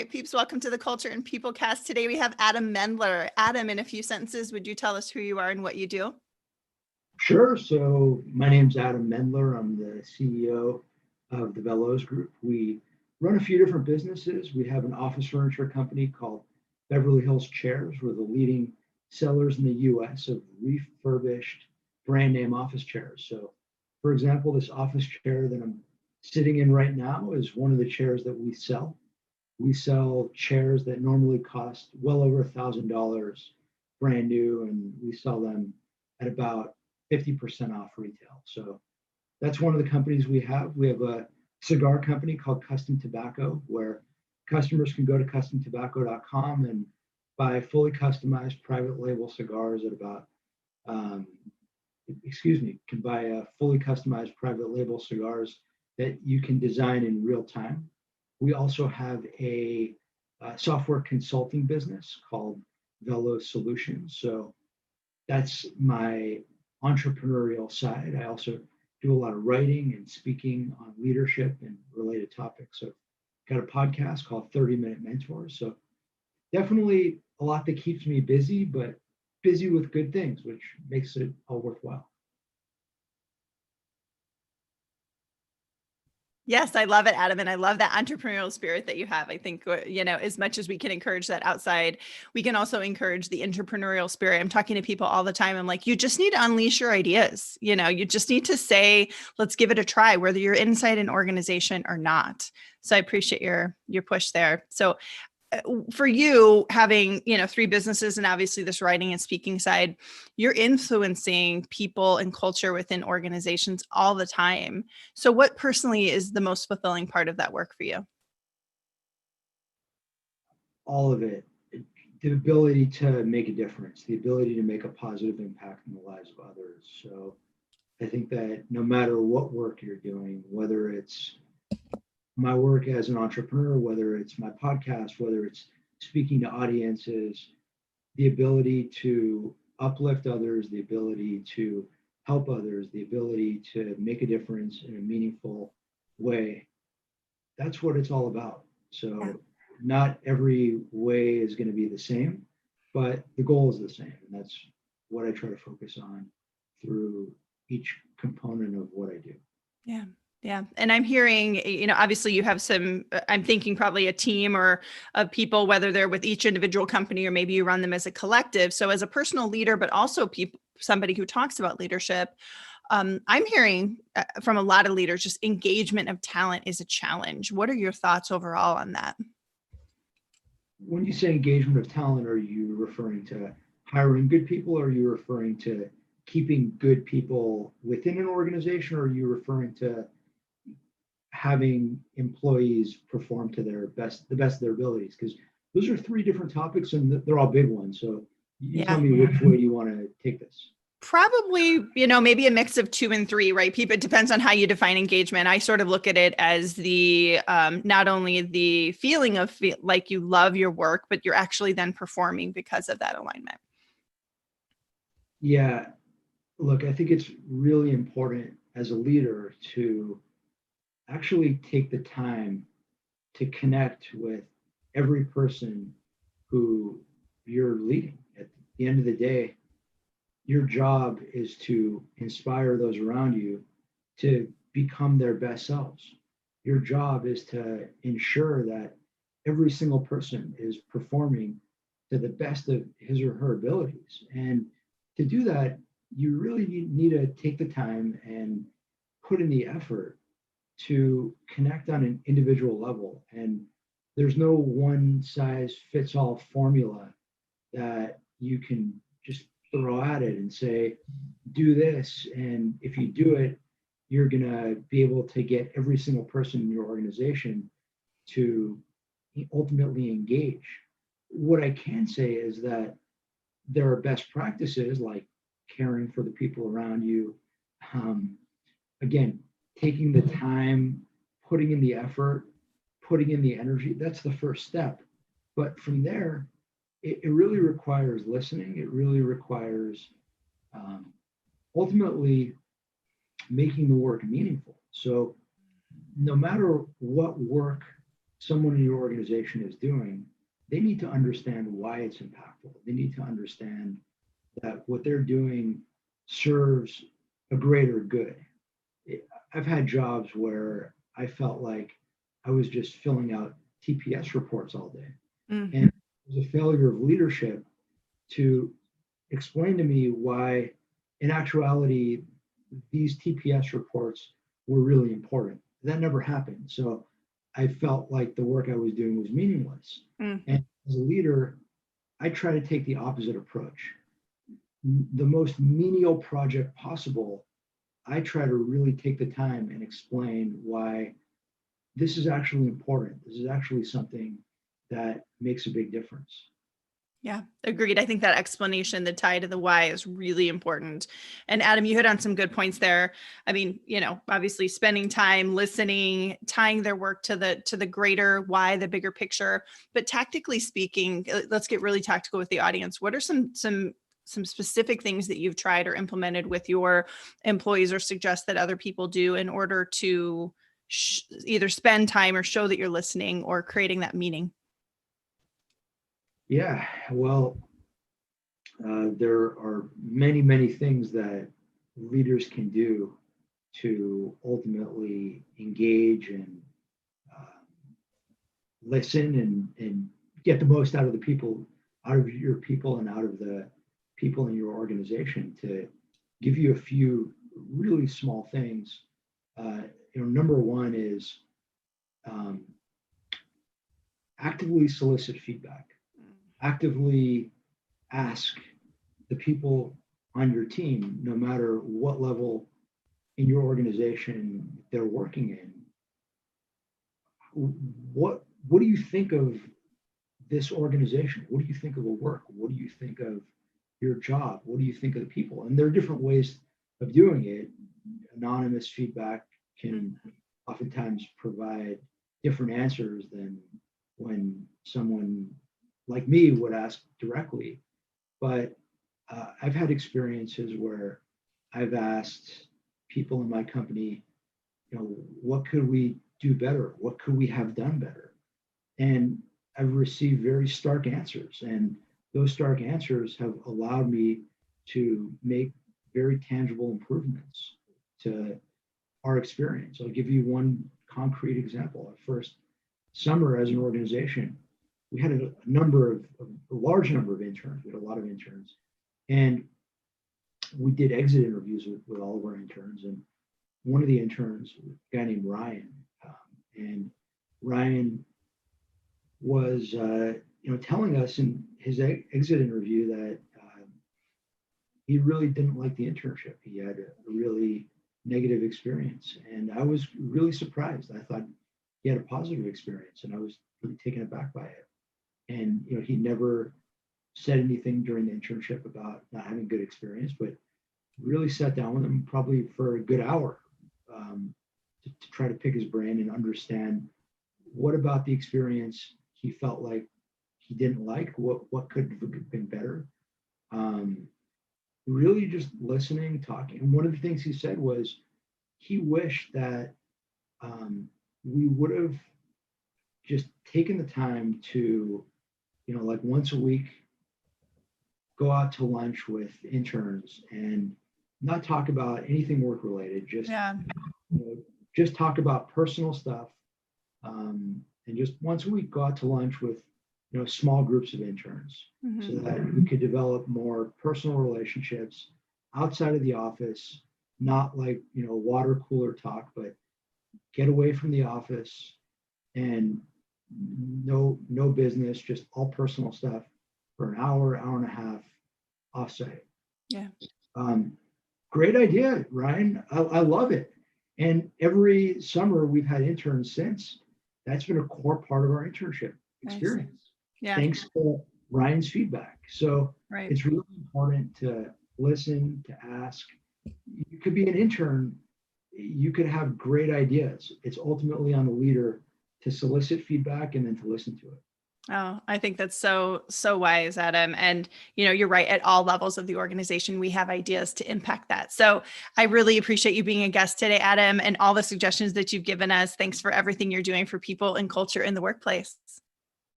right, peeps, welcome to the Culture and People Cast. Today we have Adam Mendler. Adam, in a few sentences, would you tell us who you are and what you do? Sure. So my name's Adam Mendler. I'm the CEO of the Velos Group. We run a few different businesses. We have an office furniture company called Beverly Hills Chairs. We're the leading sellers in the US of refurbished brand name office chairs. So, for example, this office chair that I'm sitting in right now is one of the chairs that we sell. We sell chairs that normally cost well over $1,000 brand new, and we sell them at about 50% off retail. So that's one of the companies we have. We have a cigar company called Custom Tobacco, where customers can go to customtobacco.com and buy fully customized private label cigars at about, can buy a fully customized private label cigars that you can design in real time. We also have a software consulting business called Velos Solutions. So that's my entrepreneurial side. I also do a lot of writing and speaking on leadership and related topics. So got a podcast called 30-Minute Mentors. So definitely a lot that keeps me busy, but busy with good things, which makes it all worthwhile. Yes, I love it, Adam. And I love that entrepreneurial spirit that you have. I think, as much as we can encourage that outside, we can also encourage the entrepreneurial spirit. I'm talking to people all the time. I'm like, you just need to unleash your ideas. You just need to say, let's give it a try, whether you're inside an organization or not. So I appreciate your push there. So for you having, three businesses and obviously this writing and speaking side, you're influencing people and culture within organizations all the time. So what personally is the most fulfilling part of that work for you? All of it. The ability to make a difference, the ability to make a positive impact in the lives of others. So I think that no matter what work you're doing, whether it's my work as an entrepreneur, whether it's my podcast, whether it's speaking to audiences, the ability to uplift others, the ability to help others, the ability to make a difference in a meaningful way, that's what it's all about. So not every way is going to be the same, but the goal is the same. And that's what I try to focus on through each component of what I do. Yeah. Yeah. And I'm hearing, obviously you have I'm thinking probably a team or of people, whether they're with each individual company or maybe you run them as a collective. So as a personal leader, but also somebody who talks about leadership, I'm hearing from a lot of leaders, just engagement of talent is a challenge. What are your thoughts overall on that? When you say engagement of talent, are you referring to hiring good people? Or are you referring to keeping good people within an organization? Or are you referring to having employees perform to the best of their abilities? Because those are three different topics and they're all big ones. So you tell me which way do you want to take this? Probably, maybe a mix of 2 and 3, right? It depends on how you define engagement. I sort of look at it as the, not only the feeling of like you love your work, but you're actually then performing because of that alignment. Yeah, look, I think it's really important as a leader to actually take the time to connect with every person who you're leading. At the end of the day, your job is to inspire those around you to become their best selves. Your job is to ensure that every single person is performing to the best of his or her abilities. And to do that, you really need to take the time and put in the effort to connect on an individual level. And there's no one size fits all formula that you can just throw at it and say, do this. And if you do it, you're going to be able to get every single person in your organization to ultimately engage. What I can say is that there are best practices like caring for the people around you. Again, taking the time, putting in the effort, putting in the energy, that's the first step. But from there, it really requires listening. It really requires ultimately making the work meaningful. So no matter what work someone in your organization is doing, they need to understand why it's impactful. They need to understand that what they're doing serves a greater good. I've had jobs where I felt like I was just filling out TPS reports all day. Mm. And it was a failure of leadership to explain to me why, in actuality, these TPS reports were really important. That never happened. So I felt like the work I was doing was meaningless. Mm. And as a leader, I try to take the opposite approach. The most menial project possible, I try to really take the time and explain why this is actually important. This is actually something that makes a big difference. Yeah, agreed. I think that explanation, the tie to the why, is really important. And Adam, you hit on some good points there. I mean, obviously spending time listening, tying their work to the greater why, the bigger picture. But tactically speaking, let's get really tactical with the audience. What are some specific things that you've tried or implemented with your employees, or suggest that other people do in order to either spend time or show that you're listening or creating that meaning? Yeah, well, there are many, many things that leaders can do to ultimately engage and listen and get the most out of out of your people and out of the people in your organization. To give you a few really small things, number one is actively solicit feedback, actively ask the people on your team, no matter what level in your organization they're working in, what do you think of this organization? What do you think of the work? What do you think of your job? What do you think of the people? And there are different ways of doing it. Anonymous feedback can oftentimes provide different answers than when someone like me would ask directly. But I've had experiences where I've asked people in my company, what could we do better? What could we have done better? And I've received very stark answers. And those stark answers have allowed me to make very tangible improvements to our experience. I'll give you one concrete example. Our first summer as an organization, we had a large number of interns. We had a lot of interns. And we did exit interviews with all of our interns. And one of the interns, a guy named Ryan, and Ryan was, telling us in his exit interview that he really didn't like the internship. He had a really negative experience, and I was really surprised. I thought he had a positive experience, and I was really taken aback by it. And he never said anything during the internship about not having good experience, but really sat down with him probably for a good hour to try to pick his brain and understand what about the experience he felt like he didn't like, what could have been better. Really just listening, talking. And one of the things he said was he wished that we would have just taken the time to, like once a week, go out to lunch with interns and not talk about anything work related, just talk about personal stuff, and just once a week go out to lunch with small groups of interns, so that we could develop more personal relationships outside of the office, not like water cooler talk, but get away from the office and no business, just all personal stuff for an hour and a half offsite. Yeah. Great idea, Ryan. I love it. And every summer we've had interns since. That's been a core part of our internship experience. Nice. Yeah. Thanks to Ryan's feedback. So It's really important to listen, to ask. You could be an intern. You could have great ideas. It's ultimately on the leader to solicit feedback and then to listen to it. Oh, I think that's so, so wise, Adam. And, you're right. At all levels of the organization, we have ideas to impact that. So I really appreciate you being a guest today, Adam, and all the suggestions that you've given us. Thanks for everything you're doing for people and culture in the workplace.